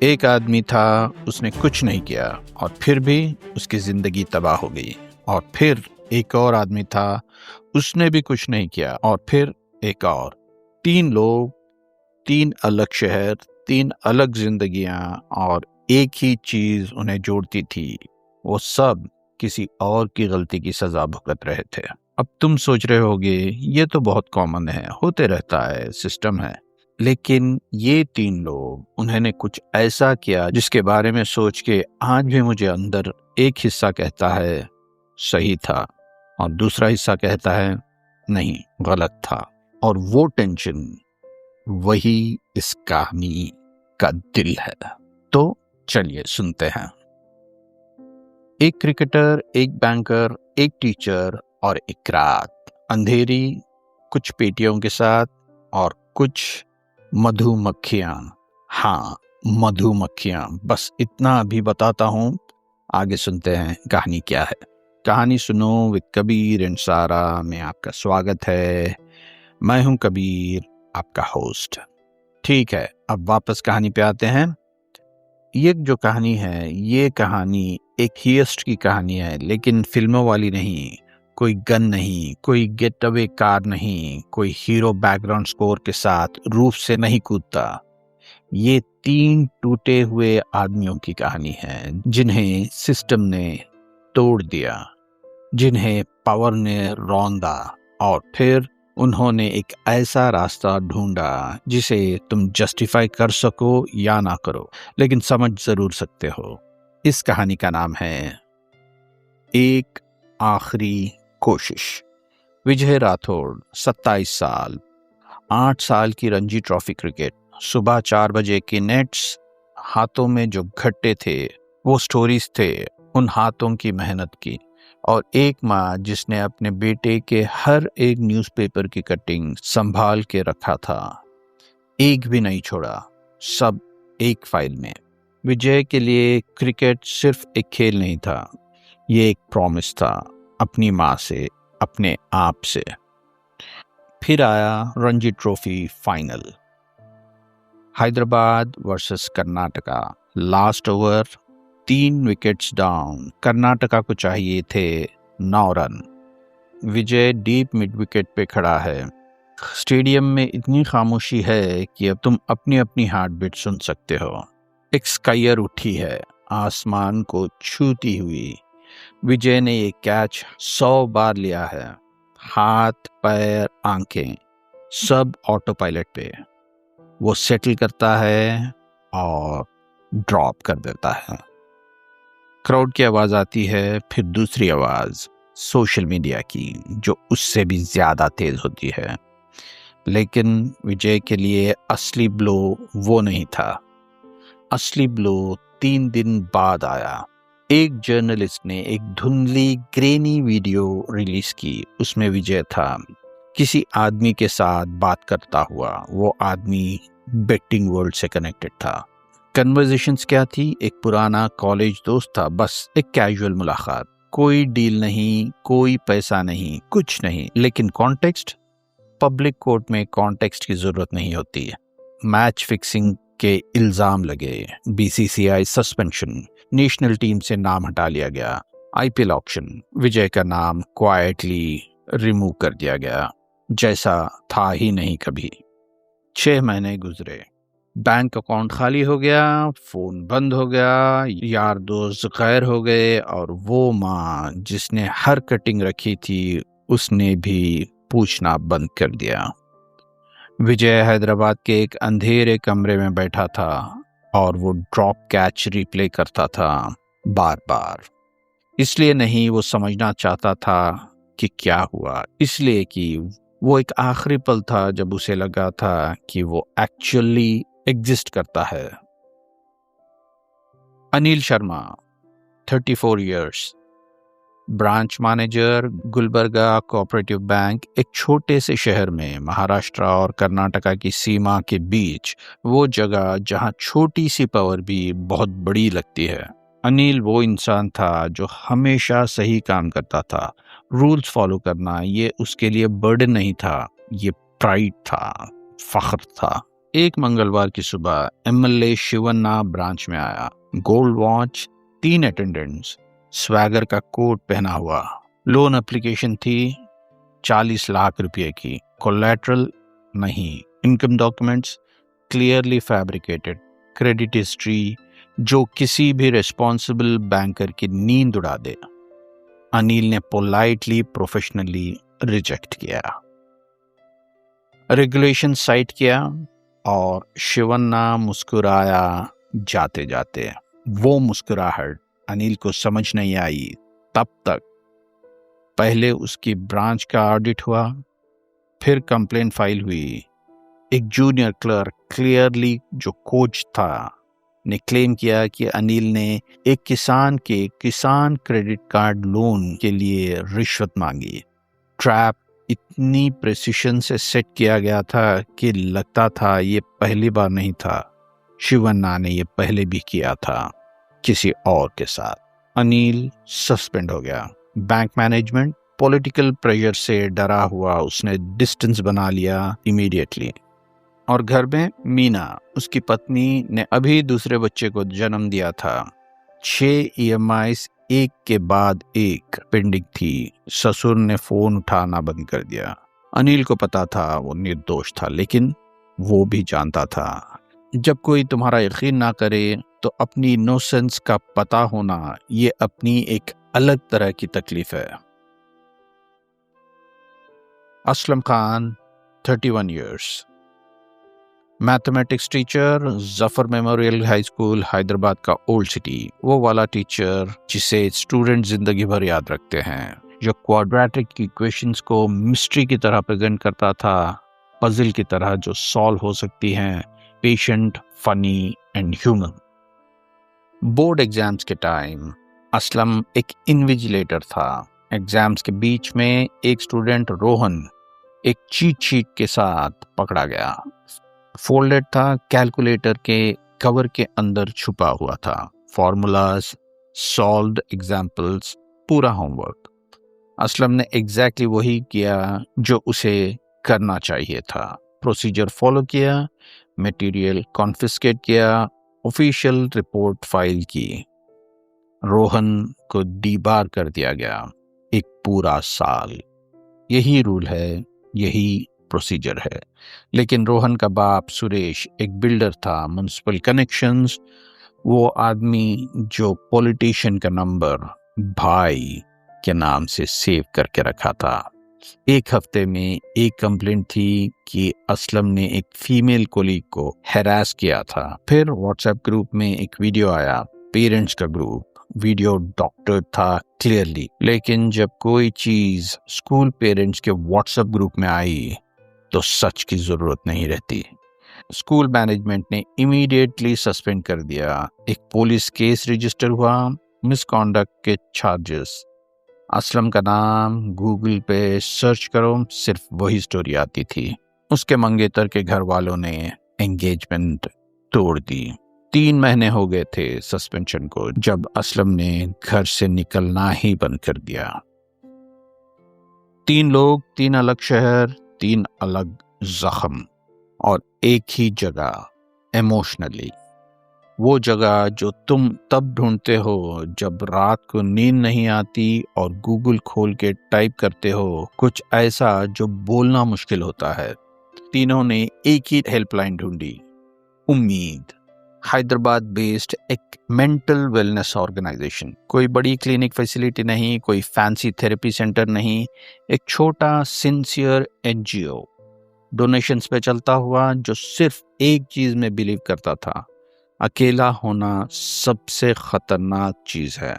एक आदमी था, उसने कुछ नहीं किया और फिर भी उसकी जिंदगी तबाह हो गई। और फिर एक और आदमी था, उसने भी कुछ नहीं किया और फिर एक और। 3 लोग, 3 अलग शहर, 3 अलग जिंदगियां और एक ही चीज उन्हें जोड़ती थी। वो सब किसी और की गलती की सजा भुगत रहे थे। अब तुम सोच रहे होगे, ये तो बहुत कॉमन है, होते रहता है, सिस्टम है। लेकिन ये 3 लोग, उन्होंने कुछ ऐसा किया जिसके बारे में सोच के आज भी मुझे अंदर एक हिस्सा कहता है सही था और दूसरा हिस्सा कहता है नहीं, गलत था। और वो टेंशन, वही इस कहानी का दिल है। तो चलिए सुनते हैं। एक क्रिकेटर, एक बैंकर, एक टीचर और एक रात अंधेरी, कुछ पेटियों के साथ और कुछ मधुमक्खियां। हाँ, मधुमक्खियां। बस इतना अभी बताता हूं, आगे सुनते हैं कहानी क्या है। कहानी सुनो विद कबीर एंड सारा में आपका स्वागत है। मैं हूं कबीर, आपका होस्ट। ठीक है, अब वापस कहानी पे आते हैं। ये जो कहानी है, ये कहानी एक हियस्ट की कहानी है, लेकिन फिल्मों वाली नहीं। कोई गन नहीं, कोई गेट अवे कार नहीं, कोई हीरो बैकग्राउंड स्कोर के साथ रूफ से नहीं कूदता। ये 3 टूटे हुए आदमियों की कहानी है, जिन्हें सिस्टम ने तोड़ दिया, जिन्हें पावर ने रौंदा और फिर उन्होंने एक ऐसा रास्ता ढूंढा जिसे तुम जस्टिफाई कर सको या ना करो, लेकिन समझ जरूर सकते हो। इस कहानी का नाम है एक आखिरी कोशिश। विजय राठौड़, 27 साल, 8 साल की रणजी ट्रॉफी क्रिकेट, सुबह 4 बजे के नेट्स, हाथों में जो घट्टे थे वो स्टोरीज थे उन हाथों की मेहनत की। और एक माँ जिसने अपने बेटे के हर एक न्यूज़पेपर की कटिंग संभाल के रखा था, एक भी नहीं छोड़ा, सब एक फाइल में। विजय के लिए क्रिकेट सिर्फ एक खेल नहीं था, ये एक प्रॉमिस था, अपनी माँ से, अपने आप से। फिर आया Ranji trophy final, Hyderabad versus Karnataka. Last over, 3 wickets down, Karnataka को चाहिए थे 9 रन। विजय डीप मिड विकेट पे खड़ा है। स्टेडियम में इतनी खामोशी है कि अब तुम अपनी अपनी हार्ट बीट सुन सकते हो। एक स्काइयर उठी है, आसमान को छूती हुई। विजय ने ये कैच 100 बार लिया है। हाथ, पैर, आंखें, सब ऑटो पायलट पे। वो सेटल करता है और ड्रॉप कर देता है। क्राउड की आवाज आती है, फिर दूसरी आवाज सोशल मीडिया की, जो उससे भी ज्यादा तेज होती है। लेकिन विजय के लिए असली ब्लो वो नहीं था। असली ब्लो 3 दिन बाद आया। एक जर्नलिस्ट ने एक धुंधली ग्रेनी वीडियो रिलीज की। उसमें विजय था, किसी आदमी के साथ बात करता हुआ। वो आदमी बेटिंग वर्ल्ड से कनेक्टेड था। कन्वर्सेशंस क्या थी? एक पुराना कॉलेज दोस्त था, बस एक कैजुअल मुलाकात। कोई डील नहीं, कोई पैसा नहीं, कुछ नहीं। लेकिन कॉन्टेक्स्ट? पब्लिक कोर्ट में कॉन्टेक्स्ट की जरूरत नहीं होती है। मैच फिक्सिंग के इल्जाम लगे, बीसीसीआई सस्पेंशन, नेशनल टीम से नाम हटा लिया गया, आईपीएल ऑक्शन, विजय का नाम क्वाइटली रिमूव कर दिया गया, जैसा था ही नहीं कभी। 6 महीने गुजरे, बैंक अकाउंट खाली हो गया, फोन बंद हो गया, यार दोस्त गैर हो गए, और वो माँ जिसने हर कटिंग रखी थी, उसने भी पूछना बंद कर दिया। विजय हैदराबाद के एक अंधेरे कमरे में बैठा था और वो ड्रॉप कैच रिप्ले करता था बार बार। इसलिए नहीं वो समझना चाहता था कि क्या हुआ, इसलिए कि वो एक आखिरी पल था जब उसे लगा था कि वो एक्चुअली एग्जिस्ट करता है। Anil Sharma, 34 years, branch manager, Gulbarga cooperative bank, एक छोटे से शहर में, महाराष्ट्र और कर्नाटका की सीमा के बीच, वो जगह जहां छोटी सी पावर भी बहुत बड़ी लगती है। अनिल वो इंसान था जो हमेशा सही काम करता था। रूल्स फॉलो करना ये उसके लिए बर्डन नहीं था, ये प्राइड था, फख्र था। एक मंगलवार की सुबह एमएलए शिवन्ना ब्रांच में आया। गोल्ड वॉच, 3 अटेंडेंट्स, स्वैगर का कोट पहना हुआ। लोन एप्लीकेशन थी 40 लाख रुपए की। कोलैटरल नहीं, income documents clearly fabricated. Credit history जो किसी भी रिस्पॉन्सिबल बैंकर की नींद उड़ा दे। अनिल ने पोलाइटली प्रोफेशनली रिजेक्ट किया। रेगुलेशन साइट किया और शिवन्ना मुस्कुराया जाते जाते। वो मुस्कुराहट अनिल को समझ नहीं आई तब तक। पहले उसकी ब्रांच का ऑडिट हुआ, फिर कंप्लेंट फाइल हुई। एक जूनियर क्लर्क, क्लियरली जो कोच था, ने क्लेम किया कि अनिल ने एक किसान के किसान क्रेडिट कार्ड लोन के लिए रिश्वत मांगी। ट्रैप इतनी प्रेसिशन से सेट किया गया था कि लगता था ये पहली बार नहीं था। शिवन्ना ने ये पहले भी किया था किसी और के साथ। अनिल सस्पेंड हो गया। बैंक मैनेजमेंट पॉलिटिकल प्रेशर से डरा हुआ उसने डिस्टेंस बना लिया इमीडिएटली। और घर में मीना, उसकी पत्नी, ने अभी दूसरे बच्चे को जन्म दिया था। 6 EMIs एक के बाद एक पेंडिंग थी। ससुर ने फोन उठाना बंद कर दिया। अनिल को पता था वो निर्दोष था, लेकिन वो भी जानता था जब कोई तुम्हारा यकीन ना करे तो अपनी इनोसेंस का पता होना ये अपनी एक अलग तरह की तकलीफ है। Aslam Khan, 31 years, mathematics teacher, Zafar memorial high school, Hyderabad का ओल्ड सिटी। वो वाला टीचर जिसे स्टूडेंट जिंदगी भर याद रखते हैं, जो क्वाड्रेटिक इक्वेशंस को मिस्ट्री की तरह प्रेजेंट करता था, पजल की तरह जो सॉल्व हो सकती हैं, patient, funny and human. Board exams के टाइम असलम एक इन्विजिलेटर था। एग्जाम्स के बीच में एक स्टूडेंट रोहन एक चीट शीट के साथ पकड़ा गया। फोल्डेड था, कैलकुलेटर के कवर के अंदर छुपा हुआ था। फॉर्मूलाज, सॉल्व्ड एग्जाम्पल्स, पूरा होमवर्क। असलम ने एग्जैक्टली वही किया जो उसे करना चाहिए था। प्रोसीजर फॉलो किया, मटेरियल कॉन्फिस्केट किया, ऑफिशियल रिपोर्ट फाइल की। रोहन को डीबार कर दिया गया 1 पूरा साल। यही रूल है, यही प्रोसीजर है। लेकिन रोहन का बाप सुरेश एक बिल्डर था, म्युनिसिपल कनेक्शंस, वो आदमी जो पॉलिटिशियन का नंबर भाई के नाम से सेव करके रखा था। एक हफ्ते में एक कंप्लेंट थी कि असलम ने एक फीमेल कोलीग को हैरास किया था। फिर व्हाट्सएप ग्रुप में एक वीडियो आया, पेरेंट्स का ग्रुप। वीडियो डॉक्टर था क्लियरली, लेकिन जब कोई चीज स्कूल पेरेंट्स के व्हाट्सएप ग्रुप में आई तो सच की जरूरत नहीं रहती। स्कूल मैनेजमेंट ने इमीडिएटली सस्पेंड कर दिया। एक पुलिस केस रजिस्टर हुआ, मिसकॉन्डक्ट के चार्जेस। असलम का नाम गूगल पे सर्च करो, सिर्फ वही स्टोरी आती थी। उसके मंगेतर के घर वालों ने एंगेजमेंट तोड़ दी। 3 महीने हो गए थे सस्पेंशन को जब असलम ने घर से निकलना ही बंद कर दिया। 3 लोग, 3 अलग शहर, 3 अलग जख्म और एक ही जगह इमोशनली। वो जगह जो तुम तब ढूंढते हो जब रात को नींद नहीं आती और गूगल खोल के टाइप करते हो कुछ ऐसा जो बोलना मुश्किल होता है। तीनों ने एक ही हेल्पलाइन ढूंढी, उम्मीद। हैदराबाद बेस्ड एक मेंटल वेलनेस ऑर्गेनाइजेशन। कोई बड़ी क्लिनिक फैसिलिटी नहीं, कोई फैंसी थेरेपी सेंटर नहीं, एक छोटा सिंसियर NGO, डोनेशंस पे चलता हुआ, जो सिर्फ एक चीज में बिलीव करता था, अकेला होना सबसे खतरनाक चीज है।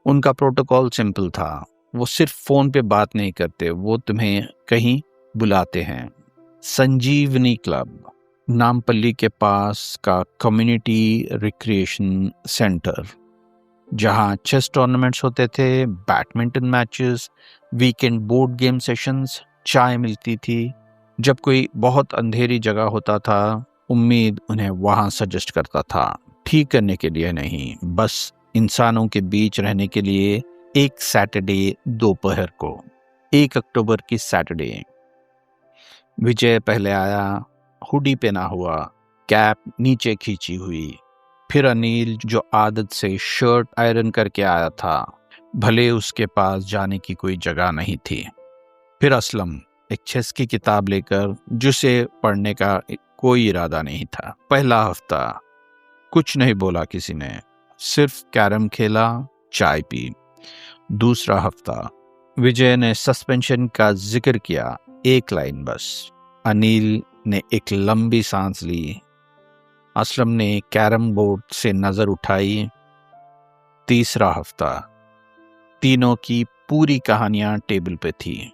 उनका प्रोटोकॉल सिंपल था, वो सिर्फ फोन पे बात नहीं करते, वो तुम्हें कहीं बुलाते हैं। संजीवनी क्लब, नामपल्ली के पास का कम्युनिटी रिक्रिएशन सेंटर, जहां चेस टूर्नामेंट्स होते थे, badminton matches, weekend board game sessions, चाय मिलती थी। जब कोई बहुत अंधेरी जगह होता था, उम्मीद उन्हें वहां सजेस्ट करता था, ठीक करने के लिए नहीं, बस इंसानों के बीच रहने के लिए। एक सैटरडे दोपहर को, 1 अक्टूबर की सैटरडे। विजय पहले आया, हुडी पहना हुआ, कैप नीचे खींची हुई। फिर अनिल जो आदत से शर्ट आयरन करके आया था, भले उसके पास जाने की कोई जगह नहीं थी। फिर असलम एक चेस की किताब लेकर, जिसे पढ़ने का कोई इरादा नहीं था। पहला हफ्ता कुछ नहीं बोला किसी ने, सिर्फ कैरम खेला, चाय पी। दूसरा हफ्ता विजय ने सस्पेंशन का जिक्र किया, एक लाइन बस। अनिल ने एक लंबी सांस ली। असलम ने कैरम बोर्ड से नजर उठाई। तीसरा हफ्ता तीनों की पूरी कहानियां टेबल पे थी।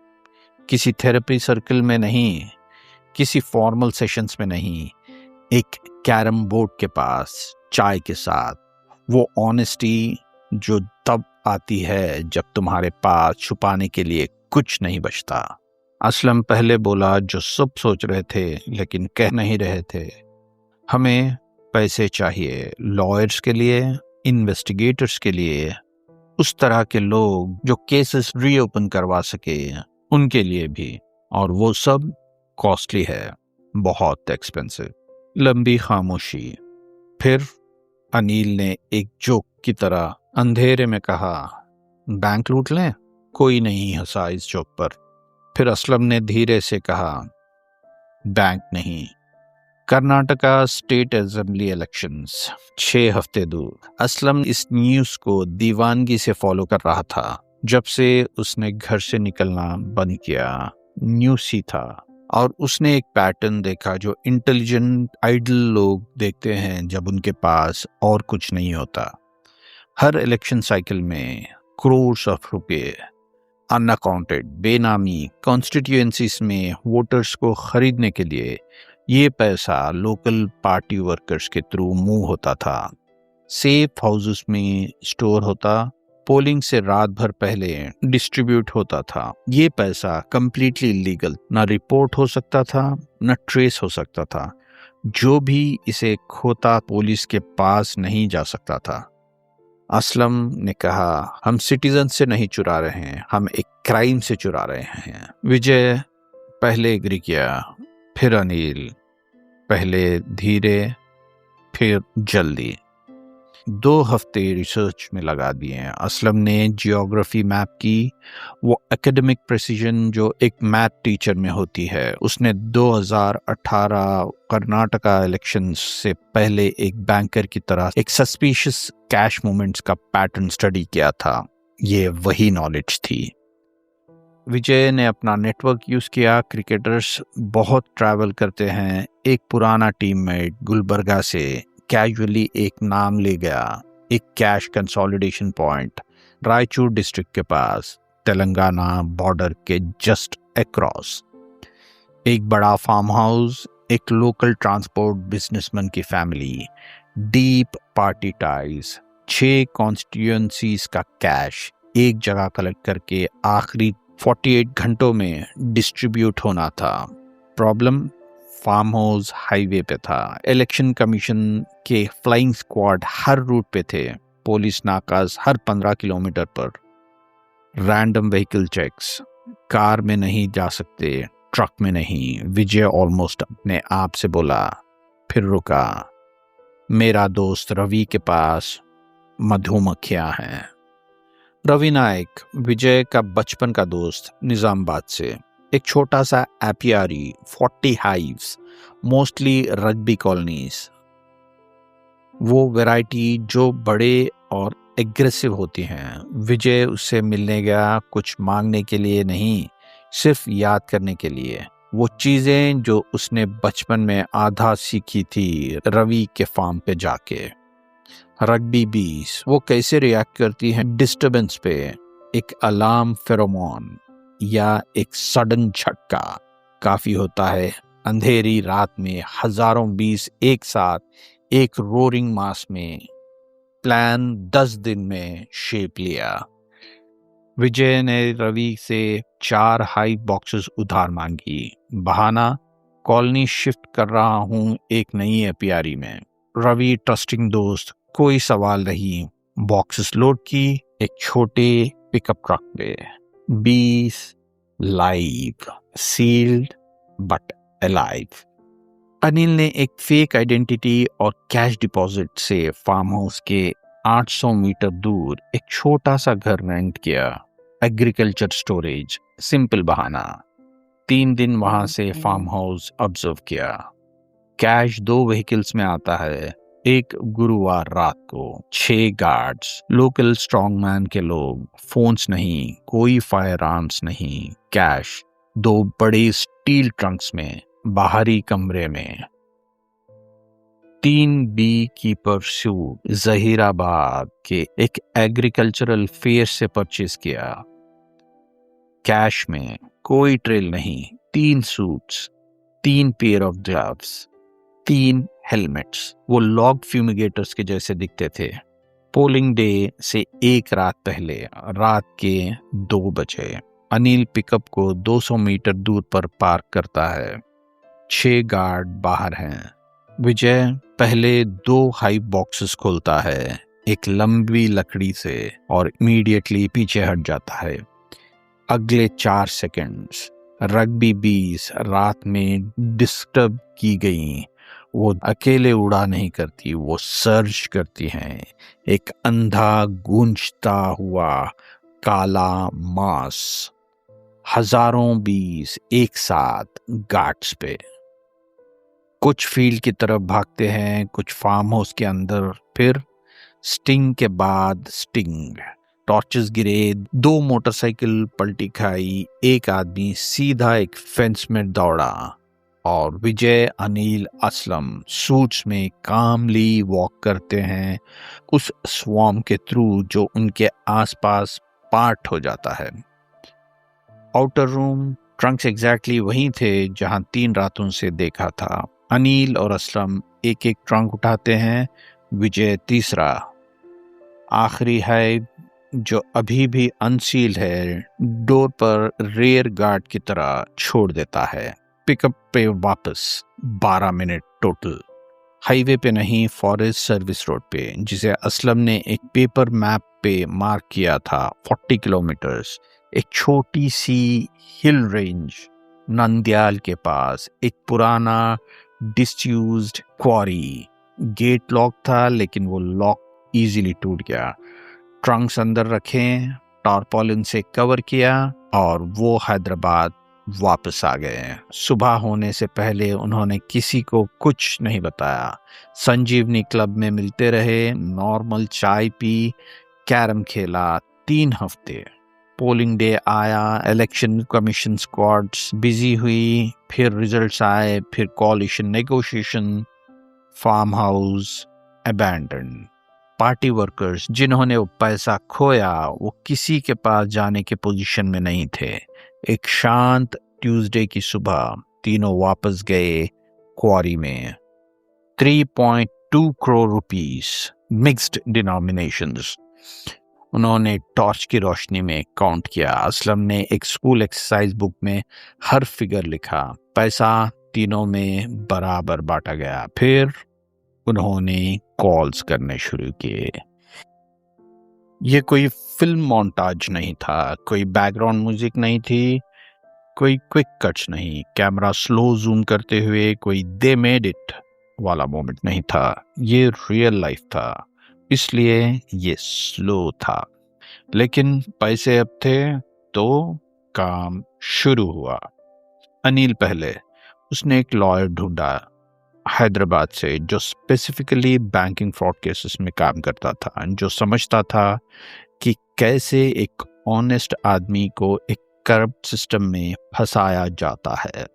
किसी थेरेपी सर्कल में नहीं, किसी फॉर्मल सेशंस में नहीं, एक कैरम बोर्ड के पास चाय के साथ। वो ऑनेस्टी जो तब आती है जब तुम्हारे पास छुपाने के लिए कुछ नहीं बचता। असलम पहले बोला जो सब सोच रहे थे लेकिन कह नहीं रहे थे। हमें पैसे चाहिए, लॉयर्स के लिए, इन्वेस्टिगेटर्स के लिए, उस तरह के लोग जो केसेस रीओपन करवा सके, उनके लिए भी। और वो सब कॉस्टली है, बहुत एक्सपेंसिव। लंबी खामोशी। फिर अनिल ने एक जोक की तरह अंधेरे में कहा, बैंक लूट लें? कोई नहीं हंसा इस जोक पर। फिर असलम ने धीरे से कहा, बैंक नहीं, कर्नाटका स्टेट असेंबली इलेक्शंस 6 हफ्ते दूर। असलम इस न्यूज़ को दीवानगी से फॉलो कर रहा था जब से उसने घर से निकलना बंद किया। न्यूज़ ही था, और उसने एक पैटर्न देखा जो इंटेलिजेंट आइडल लोग देखते हैं जब उनके पास और कुछ नहीं होता। हर इलेक्शन साइकिल में करोड़ ऑफ रुपए अनअकाउंटेड बेनामी कॉन्स्टिट्यूएंसीज में वोटर्स को खरीदने के लिए ये पैसा लोकल पार्टी वर्कर्स के थ्रू मूव होता था। सेफ हाउसेस में स्टोर होता, पोलिंग से रात भर पहले डिस्ट्रीब्यूट होता था। ये पैसा कंप्लीटली इलीगल, ना रिपोर्ट हो सकता था, ना ट्रेस हो सकता था। जो भी इसे खोता पुलिस के पास नहीं जा सकता था। असलम ने कहा, हम सिटीजन से नहीं चुरा रहे हैं, हम एक क्राइम से चुरा रहे हैं। विजय पहले एग्री किया, फिर अनिल, पहले धीरे, फिर जल्दी। 2 हफ्ते रिसर्च में लगा दिए। असलम ने जियोग्राफी मैप की, वो एकेडमिक प्रेसिजन जो एक मैथ टीचर में होती है। उसने 2018 कर्नाटका इलेक्शन से पहले एक बैंकर की तरह एक सस्पिशियस कैश मूवमेंट्स का पैटर्न स्टडी किया था। ये वही नॉलेज थी। विजय ने अपना नेटवर्क यूज किया। क्रिकेटर्स बहुत ट्रैवल करते हैं। एक पुराना टीममेट गुलबर्गा से कैजुअली एक नाम ले गया, एक cash consolidation point Raichur district के पास, तेलंगाना बॉर्डर के जस्ट अक्रॉस। एक बड़ा फार्म हाउस, एक लोकल ट्रांसपोर्ट बिजनेसमैन की family, deep party ties, 6 constituencies का कैश एक जगह कलेक्ट करके आखिरी 48 घंटों में डिस्ट्रीब्यूट होना था। प्रॉब्लम, फार्म हाउस हाईवे पे था। इलेक्शन कमीशन के फ्लाइंग स्क्वाड हर रूट पे थे। पुलिस नाकाज हर 15 किलोमीटर पर। रैंडम व्हीकल चेक्स, कार में नहीं जा सकते, ट्रक में नहीं। विजय ऑलमोस्ट अपने आप से बोला, फिर रुका। मेरा दोस्त रवि के पास मधुमक्खियां हैं। रवि नायक, विजय का बचपन का दोस्त, निजामाबाद से। एक छोटा सा apiary, 40 hives, mostly rugby colonies. वो वैरायटी जो बड़े और एग्रेसिव होती हैं। विजय उससे मिलने गया, कुछ मांगने के लिए नहीं, सिर्फ याद करने के लिए। वो चीजें जो उसने बचपन में आधा सीखी थी रवि के फार्म पे जाके। रग्बी बीस, वो कैसे रिएक्ट करती हैं डिस्टरबेंस पे, एक अलार्म फेरोमोन या एक सडन झटका काफी होता है। अंधेरी रात में हजारों बीस एक साथ एक रोरिंग मास में। प्लान 10 दिन में शेप लिया। विजय ने रवि से 4 हाई बॉक्सेस उधार मांगी। बहाना, कॉलोनी शिफ्ट कर रहा हूं एक नई एपियरी में। रवि ट्रस्टिंग दोस्त, कोई सवाल नहीं। बॉक्सेस लोड की एक छोटे पिकअप ट्रक पे। 20 live, sealed but alive. Anil ने एक फेक आइडेंटिटी और कैश डिपॉजिट से फार्म हाउस के 800 मीटर दूर एक छोटा सा घर रेंट किया। एग्रीकल्चर स्टोरेज, सिंपल बहाना। 3 दिन वहां से फार्म हाउस ऑब्जर्व किया। कैश 2 व्हीकल्स में आता है। एक गुरुवार रात को 6 गार्ड्स, लोकल स्ट्रॉन्गमैन के लोग, फोन्स नहीं, कोई फायर आर्म्स नहीं। कैश 2 बड़े स्टील ट्रंक्स में, बाहरी कमरे में। 3 बी कीपर सूट जहीराबाद के एक एग्रीकल्चरल फेयर से परचेज किया। कैश में कोई ट्रेल नहीं। 3 suits, 3 pair of gloves, 3 helmets. वो लॉग फ्यूमिगेटर्स के जैसे दिखते थे। पोलिंग डे से एक रात पहले, रात के 2 बजे, अनिल पिकअप को 200 मीटर दूर पर पार्क करता है। 6 गार्ड बाहर हैं। विजय पहले 2 हाई बॉक्सेस खोलता है, एक लंबी लकड़ी से, और इमीडिएटली पीछे हट जाता है। अगले 4 सेकंड्स रग्बी बीज रात में डिस्टर्ब की गई। वो अकेले उड़ा नहीं करती, वो सर्च करती हैं। एक अंधा गूंजता हुआ काला मास, हजारों बीज एक साथ गार्ड्स पे। कुछ फील्ड की तरफ भागते हैं, कुछ फार्म हाउस के अंदर। फिर स्टिंग के बाद स्टिंग। टॉर्चेस गिरे, 2 मोटरसाइकिल पलटी खाई, एक आदमी सीधा एक फेंस में दौड़ा, और विजय, अनिल, असलम सूट्स में कामली वॉक करते हैं उस स्वॉर्म के थ्रू जो उनके आसपास पार्ट हो जाता है। आउटर रूम, ट्रंक्स एग्जैक्टली वहीं थे जहां 3 रातों से देखा था। अनिल और असलम एक एक ट्रंक उठाते हैं, विजय तीसरा, आखिरी है जो अभी भी अनसील है, डोर पर रेयर गार्ड की तरह छोड़ देता है। पिकअप पे वापस 12 मिनट टोटल। हाईवे पे नहीं, फॉरेस्ट सर्विस रोड पे, जिसे असलम ने एक पेपर मैप पे मार्क किया था। 40 किलोमीटर्स, एक छोटी सी हिल रेंज नंदयाल के पास, एक पुराना डिसयूज्ड क्वारी। गेट लॉक था, लेकिन वो लॉक इजीली टूट गया। ट्रंक्स अंदर रखें, टारपॉलिन से कवर किया, और वो हैदराबाद वापस आ गए। सुबह होने से पहले उन्होंने किसी को कुछ नहीं बताया। संजीवनी क्लब में मिलते रहे, नॉर्मल चाय पी, कैरम खेला। 3 हफ्ते। पोलिंग डे आया, इलेक्शन कमीशन स्क्वाड्स बिजी हुई, फिर रिजल्ट्स आए, फिर कोalition negotiation, farm house abandon. Party workers जिन्होंने वो पैसा खोया, वो किसी के पास जाने के पोजीशन में नहीं थे। एक शांत ट्यूसडे की सुबह तीनों वापस गए क्वारी में। 3.2 करोड़ रुपीस, मिक्स्ड डिनोमिनेशंस। उन्होंने टॉर्च की रोशनी में काउंट किया। असलम ने एक स्कूल एक्सरसाइज बुक में हर फिगर लिखा। पैसा तीनों में बराबर बांटा गया। फिर उन्होंने कॉल्स करने शुरू किए। ये कोई फिल्म मोन्टाज नहीं था, कोई बैकग्राउंड म्यूजिक नहीं थी, कोई क्विक कट्स नहीं, कैमरा स्लो जूम करते हुए कोई दे मेड इट वाला मोमेंट नहीं था। ये रियल लाइफ था, इसलिए ये स्लो था। लेकिन पैसे अब थे तो काम शुरू हुआ। अनिल पहले, उसने एक लॉयर ढूंढा हैदराबाद से जो स्पेसिफिकली बैंकिंग फ्रॉड केसेस में काम करता था, जो समझता था कि कैसे एक ऑनेस्ट आदमी को एक करप्ट सिस्टम में फंसाया जाता है।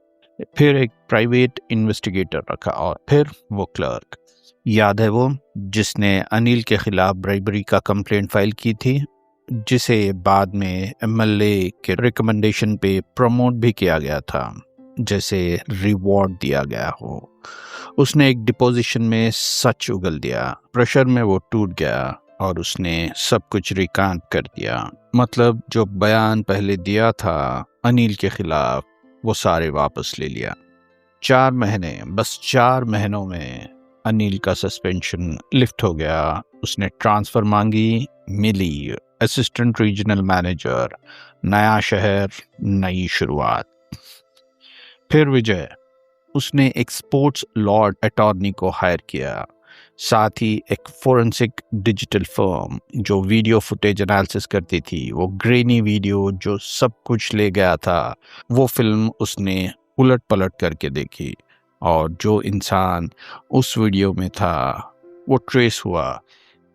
फिर एक प्राइवेट इन्वेस्टिगेटर रखा, और फिर वो क्लर्क, याद है वो जिसने अनिल के खिलाफ ब्राइबरी का कंप्लेंट फाइल की थी, जिसे बाद में एमएलए के रिकमेंडेशन पे प्रमोट भी किया गया था, जैसे रिवॉर्ड दिया गया हो। उसने एक डिपोजिशन में सच उगल दिया। प्रेशर में वो टूट गया और उसने सब कुछ रिकांट कर दिया। मतलब जो बयान पहले दिया था अनिल के खिलाफ, वो सारे वापस ले लिया। 4 महीने, बस 4 महीनों में अनिल का सस्पेंशन लिफ्ट हो गया। उसने ट्रांसफर मांगी, मिली। असिस्टेंट रीजनल मैनेजर, नया शहर, नई शुरुआत। फिर विजय, उसने एक स्पोर्ट्स लॉ अटॉर्नी को हायर किया, साथ ही एक फोरेंसिक डिजिटल फर्म जो वीडियो फुटेज एनालिसिस करती थी, वो ग्रेनी वीडियो जो सब कुछ ले गया था, वो फिल्म उसने उलट पलट करके देखी और जो इंसान उस वीडियो में था वो ट्रेस हुआ,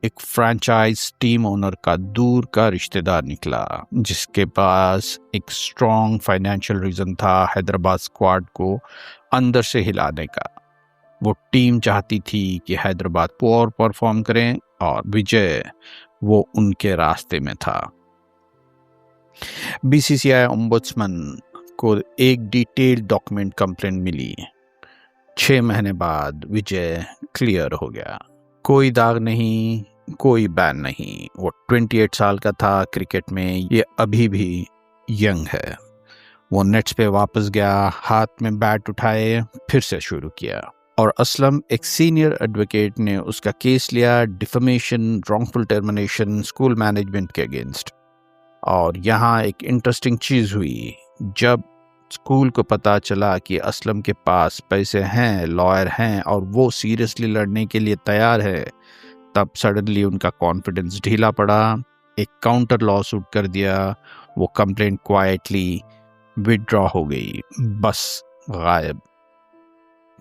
एक फ्रैंचाइज टीम ओनर का दूर का रिश्तेदार निकला जिसके पास एक स्ट्रॉन्ग फाइनेंशियल रीजन था हैदराबाद स्क्वाड को अंदर से हिलाने का। वो टीम चाहती थी कि हैदराबाद पुअर परफॉर्म करें और विजय वो उनके रास्ते में था। बीसीसीआई ओम्बुड्समैन को एक डिटेल्ड डॉक्यूमेंट कंप्लेंट मिली। 6 महीने बाद विजय क्लियर हो गया, कोई दाग नहीं, कोई बैन नहीं। वो 28 साल का था क्रिकेट में, ये अभी भी यंग है। वो नेट्स पे वापस गया, हाथ में बैट उठाए, फिर से शुरू किया। और असलम, एक सीनियर एडवोकेट ने उसका केस लिया, defamation, wrongful termination, school management के अगेंस्ट। और यहाँ एक इंटरेस्टिंग चीज हुई, जब स्कूल को पता चला कि असलम के पास पैसे हैं, लॉयर हैं और वो सीरियसली लड़ने के लिए तैयार है, तब सडनली उनका कॉन्फिडेंस ढीला पड़ा, एक काउंटर लॉ सूट कर दिया, वो कंप्लेंट क्वाइटली विड्रॉ हो गई, बस गायब।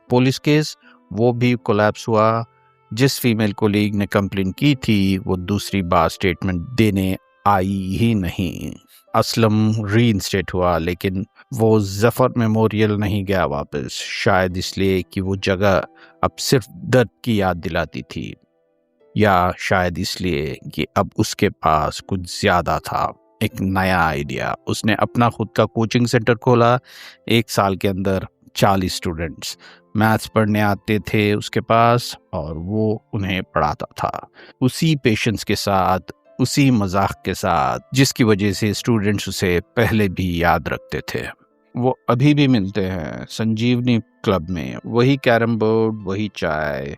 पुलिस केस वो भी कोलैप्स हुआ। जिस फीमेल कोलीग ने कंप्लेंट की थी वो दूसरी बार स्टेटमेंट देने आई ही नहीं। असलम रीइंस्टेट हुआ, लेकिन वो जफर मेमोरियल नहीं गया वापस, शायद इसलिए कि वो जगह अब सिर्फ दर्द की याद दिलाती थी, या शायद इसलिए कि अब उसके पास कुछ ज्यादा था, एक नया आइडिया। उसने अपना खुद का कोचिंग सेंटर खोला। 1 साल के अंदर 40 स्टूडेंट्स मैथ्स पढ़ने आते थे उसके पास और वो उन्हें पढ़ाता था, उसी पेशेंस के साथ, उसी मजाक के साथ जिसकी वजह से स्टूडेंट्स उसे पहले भी याद रखते थे। वो अभी भी मिलते हैं संजीवनी क्लब में, वही कैरम बोर्ड, वही चाय।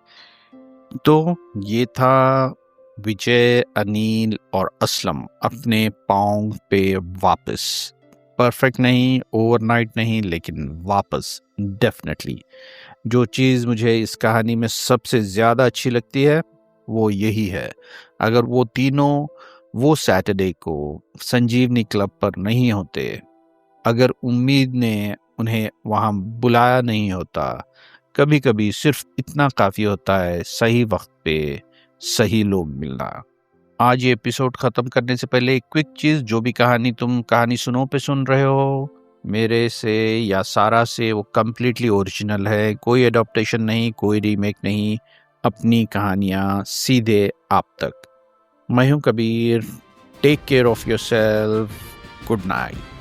तो ये था विजय, अनिल और असलम अपने पाँव पे वापस। परफेक्ट नहीं, ओवरनाइट नहीं, लेकिन वापस डेफिनेटली। जो चीज़ मुझे इस कहानी में सबसे ज़्यादा अच्छी लगती है वो यही है, अगर वो तीनों वो सैटरडे को संजीवनी क्लब पर नहीं होते, अगर उम्मीद ने उन्हें वहाँ बुलाया नहीं होता, कभी कभी सिर्फ इतना काफ़ी होता है सही वक्त पे सही लोग मिलना। आज ये एपिसोड ख़त्म करने से पहले एक क्विक चीज़, जो भी कहानी तुम कहानी सुनो पे सुन रहे हो मेरे से या सारा से, वो कम्प्लीटली ओरिजिनल है, कोई एडॉप्टेशन नहीं, कोई रीमेक नहीं, अपनी कहानियाँ सीधे आप तक। मैं हूँ Kabir, take care of yourself, good night.